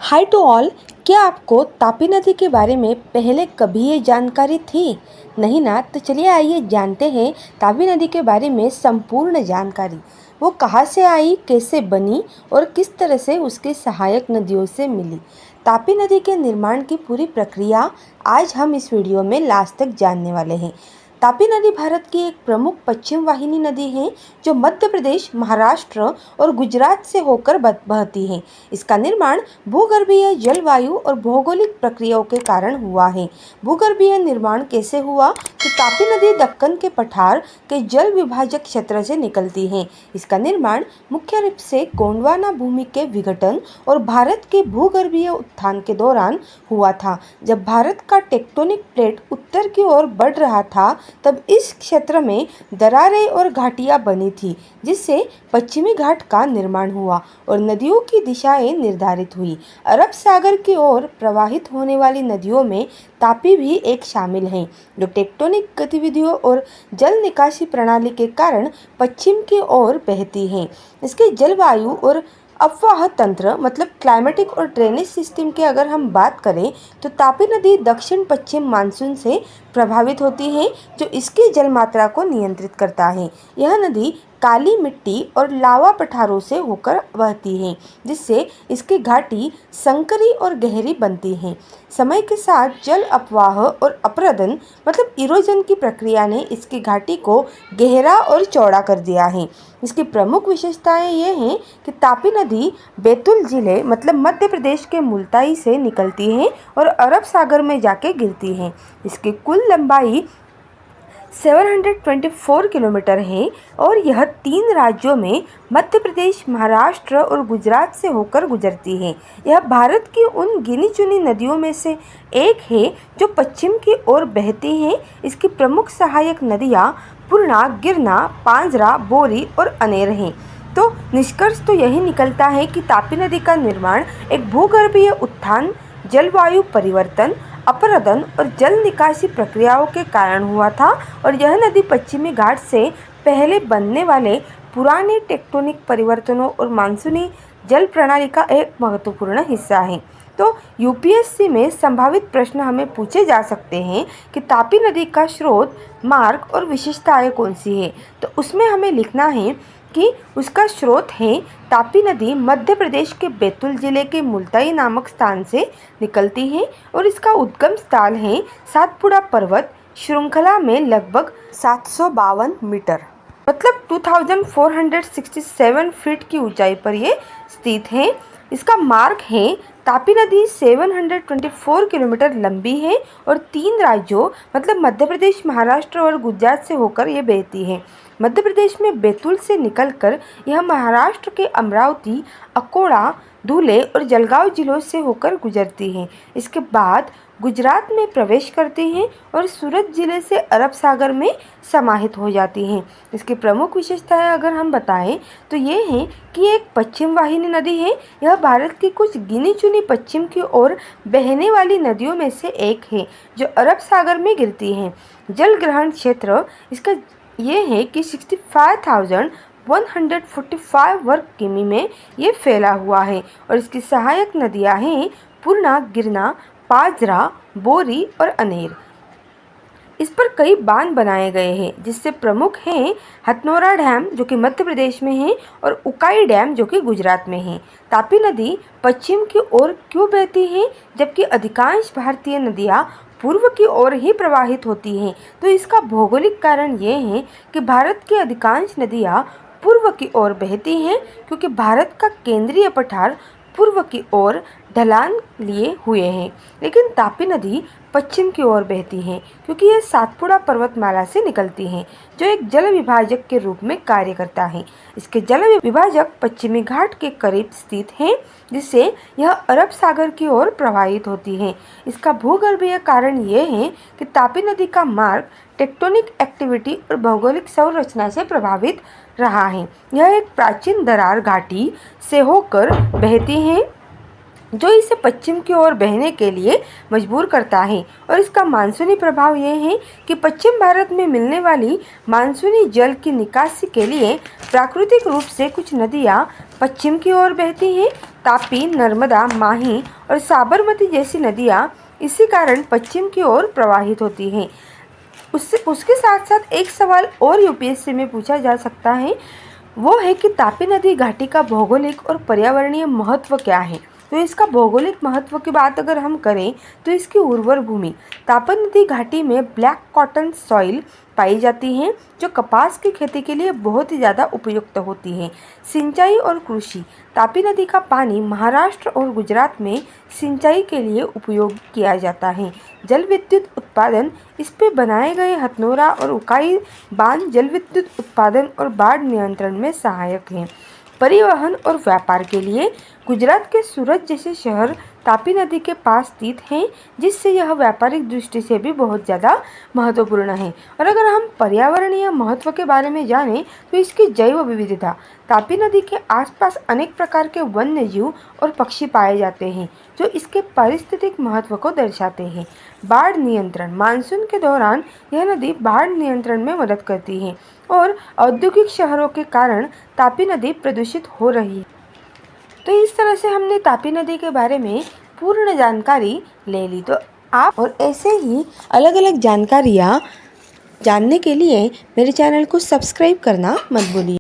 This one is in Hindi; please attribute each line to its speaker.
Speaker 1: Hi to all. क्या आपको तापी नदी के बारे में पहले कभी ये जानकारी थी? नहीं ना? तो चलिए आइए जानते हैं तापी नदी के बारे में संपूर्ण जानकारी। वो कहाँ से आई, कैसे बनी और किस तरह से उसके सहायक नदियों से मिली। तापी नदी के निर्माण की पूरी प्रक्रिया आज हम इस वीडियो में लास्ट तक जानने वाले हैं। तापी नदी भारत की एक प्रमुख पश्चिम वाहिनी नदी है जो मध्य प्रदेश, महाराष्ट्र और गुजरात से होकर बहती है। इसका निर्माण भूगर्भीय जलवायु और भौगोलिक प्रक्रियाओं के कारण हुआ है। भूगर्भीय निर्माण कैसे हुआ? तो तापी नदी दक्कन के पठार के जल विभाजक क्षेत्र से निकलती है। इसका निर्माण मुख्य रूप से गोंडवाना भूमि के विघटन और भारत के भूगर्भीय उत्थान के दौरान हुआ था। जब भारत का टेक्टोनिक प्लेट उत्तर की ओर बढ़ रहा था, तब इस क्षेत्र में दरारें और घाटियां बनी थी, जिससे पश्चिमी घाट का निर्माण हुआ और नदियों की दिशाएं निर्धारित हुई। अरब सागर की ओर प्रवाहित होने वाली नदियों में तापी भी एक शामिल है, जो टेक्टोनिक गतिविधियों और जल निकासी प्रणाली के कारण पश्चिम की ओर बहती है। इसके जलवायु और अपवाह तंत्र मतलब क्लाइमेटिक और ड्रेनेज सिस्टम की अगर हम बात करें, तो तापी नदी दक्षिण पश्चिम मानसून से प्रभावित होती है, जो इसकी जल मात्रा को नियंत्रित करता है। यह नदी काली मिट्टी और लावा पठारों से होकर बहती है, जिससे इसकी घाटी संकरी और गहरी बनती है। समय के साथ जल अपवाह और अपरदन मतलब इरोजन की प्रक्रिया ने इसकी घाटी को गहरा और चौड़ा कर दिया है। इसकी प्रमुख विशेषताएं ये हैं कि तापी नदी बैतूल जिले मतलब मध्य प्रदेश के मुल्ताई से निकलती है और अरब सागर में जाके गिरती है। इसकी कुल लंबाई 724 किलोमीटर है और यह 3 राज्यों में मध्य प्रदेश, महाराष्ट्र और गुजरात से होकर गुजरती है। यह भारत की उन गिनी चुनी नदियों में से एक है जो पश्चिम की ओर बहती हैं। इसकी प्रमुख सहायक नदियाँ पूर्णा, गिरना, पांजरा, बोरी और अनेर हैं। तो निष्कर्ष तो यही निकलता है कि तापी नदी का निर्माण एक भूगर्भीय उत्थान, जलवायु परिवर्तन, अपरदन और जल निकासी प्रक्रियाओं के कारण हुआ था और यह नदी पश्चिमी घाट से पहले बनने वाले पुराने टेक्टोनिक परिवर्तनों और मानसूनी जल प्रणाली का एक महत्वपूर्ण हिस्सा है। तो यूपीएससी में संभावित प्रश्न हमें पूछे जा सकते हैं कि तापी नदी का स्रोत, मार्ग और विशेषताएं कौन सी है। तो उसमें हमें लिखना है कि उसका स्रोत है तापी नदी मध्य प्रदेश के बैतूल जिले के मुल्ताई नामक स्थान से निकलती है और इसका उद्गम स्थल है सातपुड़ा पर्वत श्रृंखला में लगभग 752 मीटर मतलब 2467 फीट की ऊंचाई पर ये स्थित है। इसका मार्ग है तापी नदी 724 किलोमीटर लंबी है और 3 राज्यों मतलब मध्य प्रदेश, महाराष्ट्र और गुजरात से होकर ये बहती है। मध्य प्रदेश में बैतूल से निकलकर यह महाराष्ट्र के अमरावती, अकोला, धुले और जलगांव जिलों से होकर गुजरती है। इसके बाद गुजरात में प्रवेश करती हैं और सूरत जिले से अरब सागर में समाहित हो जाती हैं। इसकी प्रमुख विशेषताएं अगर हम बताएं तो ये हैं कि एक पश्चिम वाहिनी नदी है। यह भारत की कुछ गिनी चुनी पश्चिम की ओर बहने वाली नदियों में से एक है जो अरब सागर में गिरती है। जल ग्रहण क्षेत्र इसका ये है कि 65,145 वर्ग किमी में ये फैला हुआ है और इसकी सहायक नदियां हैं पूर्णा, गिरना, पांजरा, बोरी और अनेर। इस पर कई बांध बनाए गए हैं, जिससे प्रमुख हैं हथनोरा डैम जो कि मध्य प्रदेश में है और उकाई डैम जो कि गुजरात में है। तापी नदी पश्चिम की ओर क्यों बहती है जबकि अधिकांश भारतीय नदियाँ पूर्व की ओर ही प्रवाहित होती हैं? तो इसका भौगोलिक कारण ये है कि भारत की अधिकांश नदियाँ पूर्व की ओर बहती हैं क्योंकि भारत का केंद्रीय पठार पूर्व की ओर ढलान लिए हुए हैं, लेकिन तापी नदी पश्चिम की ओर बहती है क्योंकि यह सातपुड़ा पर्वतमाला से निकलती है जो एक जल विभाजक के रूप में कार्य करता है। इसके जल विभाजक पश्चिमी घाट के करीब स्थित है, जिससे यह अरब सागर की ओर प्रवाहित होती है। इसका भूगर्भीय कारण ये है कि तापी नदी का मार्ग टेक्टोनिक एक्टिविटी और भौगोलिक संरचना से प्रभावित रहा है। यह एक प्राचीन दरार घाटी से होकर बहती है जो इसे पश्चिम की ओर बहने के लिए मजबूर करता है। और इसका मानसूनी प्रभाव यह है कि पश्चिम भारत में मिलने वाली मानसूनी जल की निकासी के लिए प्राकृतिक रूप से कुछ नदियाँ पश्चिम की ओर बहती हैं। तापी, नर्मदा, माही और साबरमती जैसी नदियाँ इसी कारण पश्चिम की ओर प्रवाहित होती हैं। उसके साथ साथ एक सवाल और यूपीएससी में पूछा जा सकता है, वो है कि तापी नदी घाटी का भौगोलिक और पर्यावरणीय महत्व क्या है। तो इसका भौगोलिक महत्व की बात अगर हम करें तो इसकी उर्वर भूमि, तापी नदी घाटी में ब्लैक कॉटन सॉइल पाई जाती हैं जो कपास की खेती के लिए बहुत ही ज़्यादा उपयुक्त होती है। सिंचाई और कृषि, तापी नदी का पानी महाराष्ट्र और गुजरात में सिंचाई के लिए उपयोग किया जाता है। जल विद्युत उत्पादन, इस पे बनाए गए हथनोरा और उकाई बांध जल विद्युत उत्पादन और बाढ़ नियंत्रण में सहायक हैं। परिवहन और व्यापार के लिए गुजरात के सूरत जैसे शहर तापी नदी के पास स्थित हैं, जिससे यह व्यापारिक दृष्टि से भी बहुत ज़्यादा महत्वपूर्ण है। और अगर हम पर्यावरणीय महत्व के बारे में जानें तो इसकी जैव विविधता, तापी नदी के आसपास अनेक प्रकार के वन्य जीव और पक्षी पाए जाते हैं जो इसके पारिस्थितिक महत्व को दर्शाते हैं। बाढ़ नियंत्रण, मानसून के दौरान यह नदी बाढ़ नियंत्रण में मदद करती है और औद्योगिक शहरों के कारण तापी नदी प्रदूषित हो रही है। तो इस तरह से हमने तापी नदी के बारे में पूर्ण जानकारी ले ली। तो आप और ऐसे ही अलग अलग जानकारियाँ जानने के लिए मेरे चैनल को सब्सक्राइब करना मत भूलिए।